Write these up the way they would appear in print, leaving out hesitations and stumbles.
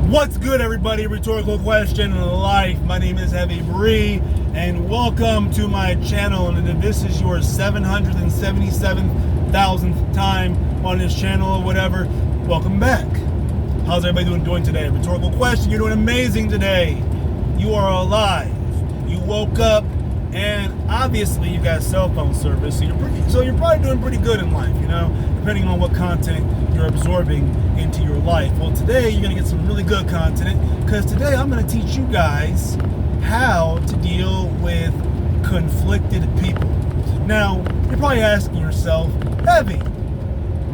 What's good, everybody? Rhetorical question in life. My name is Heavy Bree, and welcome to my channel. And if this is your 777,000th time on this channel or whatever, welcome back. How's everybody doing today? Rhetorical question. You're doing amazing today. You are alive. You woke up, and obviously you got cell phone service, so you're probably doing pretty good in life, depending on what content you're absorbing into your life. Well, today you're gonna get some really good content, because today I'm gonna teach you guys how to deal with conflicted people. Now, you're probably asking yourself, Heavy,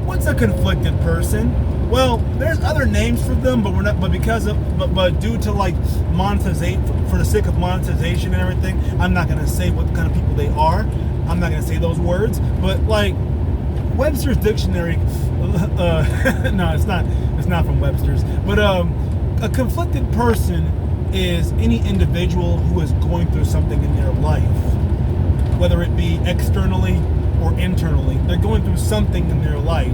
what's a conflicted person? Well, there's other names for them, but due to like monetization, for the sake of monetization and everything, I'm not gonna say what kind of people they are. I'm not gonna say those words, but like Webster's dictionary, no, it's not from Webster's, but a conflicted person is any individual who is going through something in their life, whether it be externally or internally. They're going through something in their life.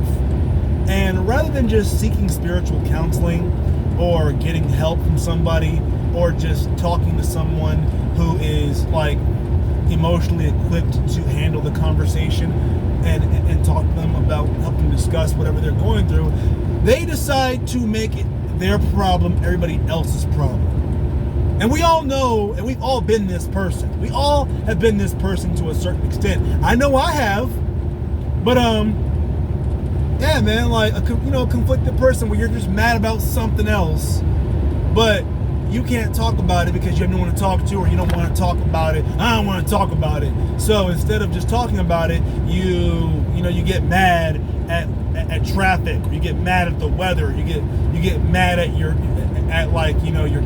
And rather than just seeking spiritual counseling or getting help from somebody or just talking to someone who is like emotionally equipped to handle the conversation and talk to them about, help them discuss whatever they're going through, they decide to make it their problem everybody else's problem. And we all know, and we've all been this person. We all have been this person to a certain extent. I know I have, but yeah, man, like a conflicted person where you're just mad about something else, but you can't talk about it because you have no one to talk to, or you don't want to talk about it. I don't want to talk about it. So instead of just talking about it, you get mad at traffic, or you get mad at the weather, you get mad at your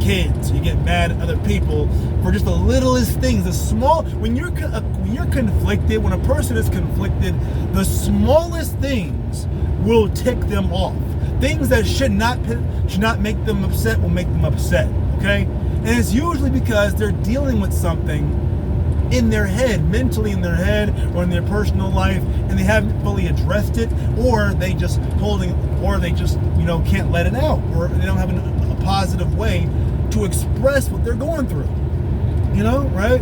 kids, you get mad at other people for just the littlest things. The small, when you're conflicted, when a person is conflicted, the smallest things will tick them off. Things that should not make them upset will make them upset. Okay? And it's usually because they're dealing with something in their head, mentally in their head, or in their personal life, and they haven't fully addressed it, or they just can't let it out, or they don't have a positive way to express what they're going through. Right?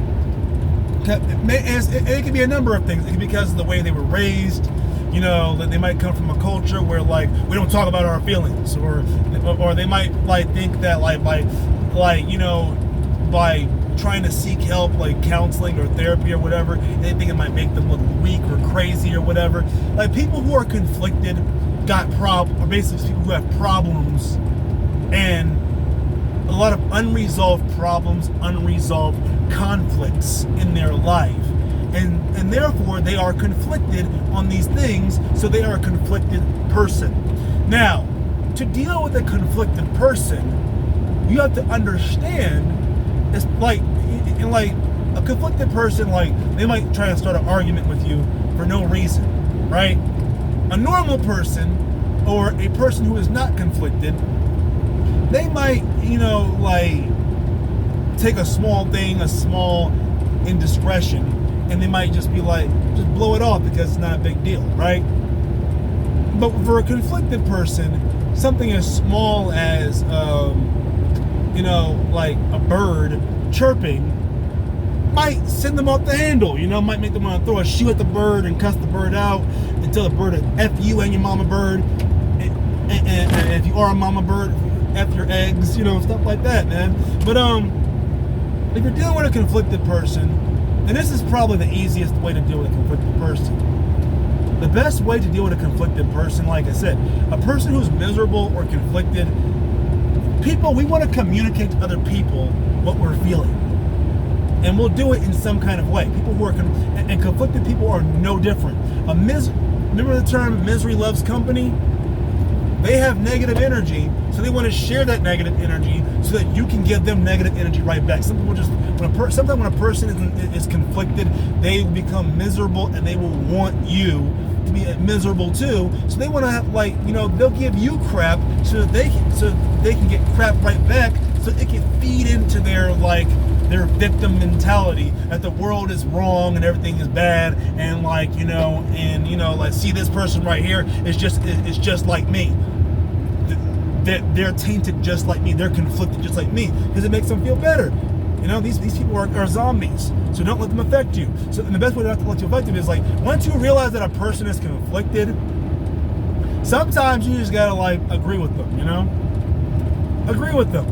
It could be a number of things. It could be because of the way they were raised. That they might come from a culture where like we don't talk about our feelings, or they might like think that by trying to seek help, like counseling or therapy or whatever, they think it might make them look weak or crazy or whatever. Like people who are conflicted or basically people who have problems and a lot of unresolved problems, unresolved conflicts in their life. And therefore they are conflicted on these things, so they are a conflicted person. Now, to deal with a conflicted person, you have to understand, it's like a conflicted person, like they might try to start an argument with you for no reason, right? A normal person or a person who is not conflicted, they might, take a small thing, a small indiscretion, and they might just be like, just blow it off because it's not a big deal, right? But for a conflicted person, something as small as, like a bird chirping might send them off the handle, might make them want to throw a shoe at the bird and cuss the bird out and tell the bird to F you and your mama bird. And if you are a mama bird, F your eggs, stuff like that, man. But if you're dealing with a conflicted person, and this is probably the easiest way to deal with a conflicted person. The best way to deal with a conflicted person, like I said, a person who's miserable or conflicted, we want to communicate to other people what we're feeling. And we'll do it in some kind of way. People who are, and conflicted people are no different. Remember the term misery loves company? They have negative energy, so they want to share that negative energy so that you can give them negative energy right back. Some people just, sometimes when a person is conflicted, they become miserable and they will want you to be miserable too. So they want to have they'll give you crap so that they can get crap right back, so it can feed into their victim mentality that the world is wrong and everything is bad, and see, this person right here is just like me. they're tainted just like me. They're conflicted just like me because it makes them feel better. You know, these people are zombies, so don't let them affect you. So and the best way not to let you affect them is like once you realize that a person is conflicted, sometimes you just gotta like agree with them. You know, agree with them.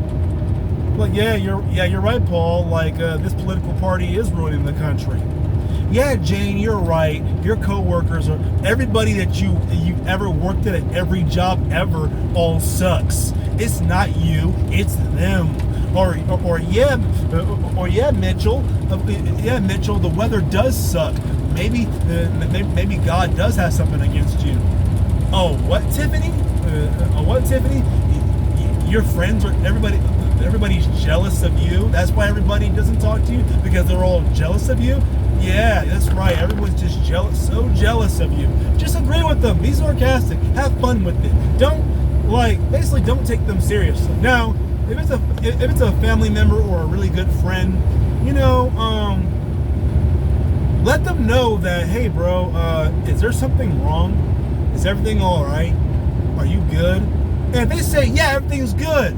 Like you're right, Paul. Like this political party is ruining the country. Yeah, Jane, you're right. Your coworkers or everybody that you've ever worked at every job ever all sucks. It's not you, it's them. Or yeah, Mitchell. Yeah, Mitchell. The weather does suck. Maybe God does have something against you. Oh, what, Tiffany? Your friends are everybody's jealous of you. That's why everybody doesn't talk to you because they're all jealous of you. Yeah, that's right. Everyone's just jealous, so jealous of you. Just agree with them. Be sarcastic. Have fun with it. Basically don't take them seriously. Now, if it's a family member or a really good friend, you know, let them know that, hey, bro, is there something wrong? Is everything all right? Are you good? And if they say, yeah, everything's good,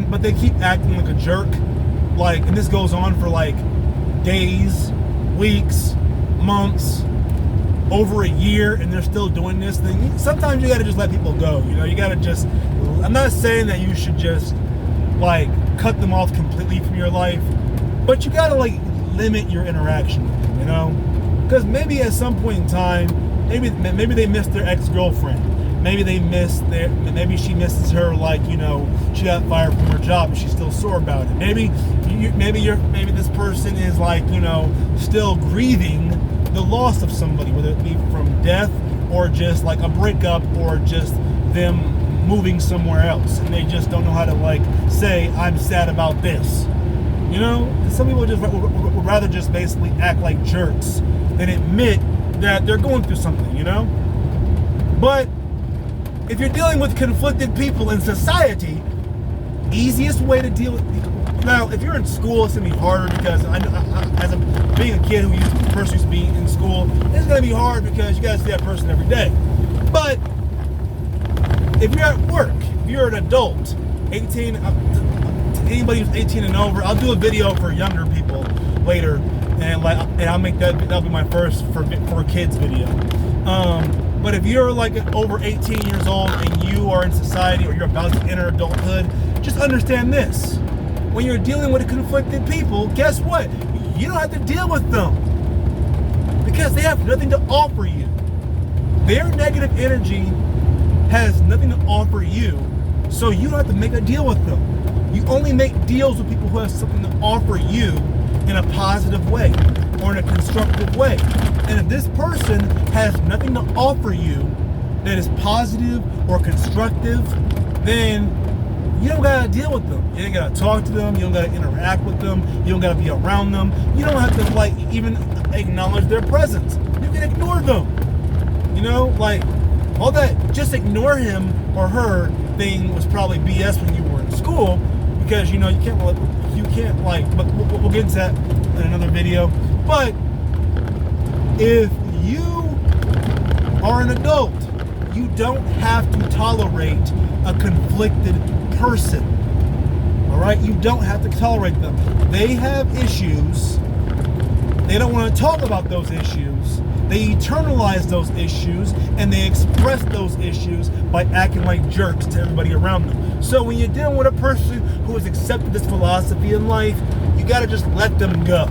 but they keep acting like a jerk, and this goes on for days, weeks, months, over a year, and they're still doing this thing, sometimes you gotta just let people go. You know, you gotta just, I'm not saying that you should just cut them off completely from your life, but you gotta limit your interaction with them, you know, because maybe at some point in time, maybe they miss their ex-girlfriend, maybe maybe she misses her, she got fired from her job and she's still sore about it. Maybe this person is still grieving the loss of somebody, whether it be from death or just a breakup or just them moving somewhere else, and they just don't know how to say, I'm sad about this. You know, some people just would rather just basically act like jerks than admit that they're going through something, you know? But if you're dealing with conflicted people in society, easiest way to deal with people. Now, if you're in school, it's gonna be harder because being a kid who used to be in school, it's gonna be hard because you gotta see that person every day. But if you're at work, if you're an adult, 18, anybody who's 18 and over, I'll do a video for younger people later, and I'll make that'll be my first for a kids video. But if you're over 18 years old and you are in society or you're about to enter adulthood, just understand this. When you're dealing with conflicted people, guess what? You don't have to deal with them because they have nothing to offer you. Their negative energy has nothing to offer you, so you don't have to make a deal with them. You only make deals with people who have something to offer you in a positive way or in a constructive way. And if this person has nothing to offer you that is positive or constructive, then you don't gotta deal with them. You ain't gotta talk to them. You don't gotta interact with them. You don't gotta be around them. You don't have to even acknowledge their presence. You can ignore them. You know, all that just ignore him or her thing was probably BS when you were in school, because you can't but we'll get into that in another video. But if you are an adult, you don't have to tolerate a conflicted person. All right, you don't have to tolerate them. They have issues. They don't want to talk about those issues. They internalize those issues and they express those issues by acting like jerks to everybody around them. So when you're dealing with a person who has accepted this philosophy in life, you gotta just let them go.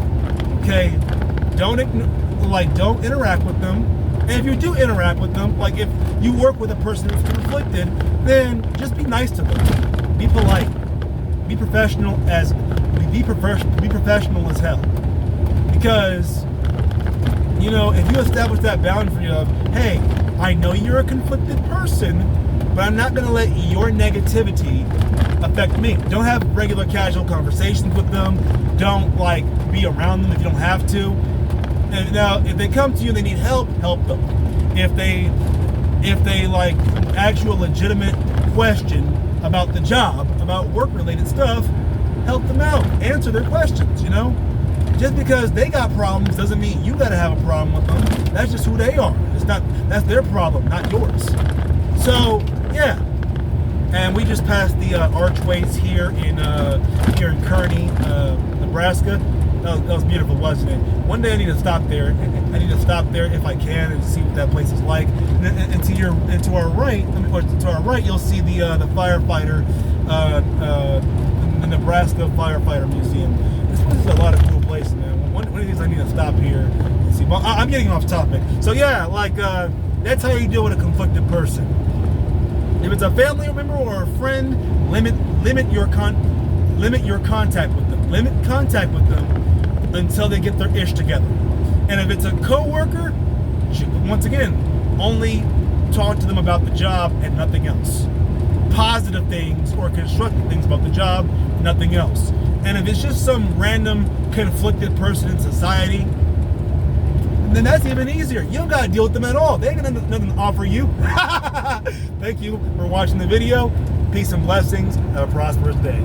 Okay? Don't interact with them. And if you do interact with them, if you work with a person who's conflicted, then just be nice to them. Be polite. Be professional as hell. Because if you establish that boundary of, hey, I know you're a conflicted person, but I'm not going to let your negativity affect me. Don't have regular casual conversations with them. Don't be around them if you don't have to. And now, if they come to you and they need help them. If they ask you a legitimate question about the job, about work-related stuff, help them out. Answer their questions, Just because they got problems doesn't mean you gotta have a problem with them. That's just who they are. That's their problem, not yours. So, yeah. And we just passed the archways here in Kearney, Nebraska. That was beautiful, wasn't it? One day I need to stop there. I need to stop there if I can and see what that place is like. And to our right, you'll see the firefighter, the Nebraska Firefighter Museum. This place is a lot of cool places, man. One of these days I need to stop here and see. But I'm getting off topic. So yeah, that's how you deal with a conflicted person. If it's a family member or a friend, limit your contact with them. Limit contact with them until they get their ish together. And if it's a coworker, once again, only talk to them about the job and nothing else. Positive things or constructive things about the job, nothing else. And if it's just some random conflicted person in society, then that's even easier. You don't gotta deal with them at all. They ain't got nothing to offer you. Thank you for watching the video. Peace and blessings. Have a prosperous day.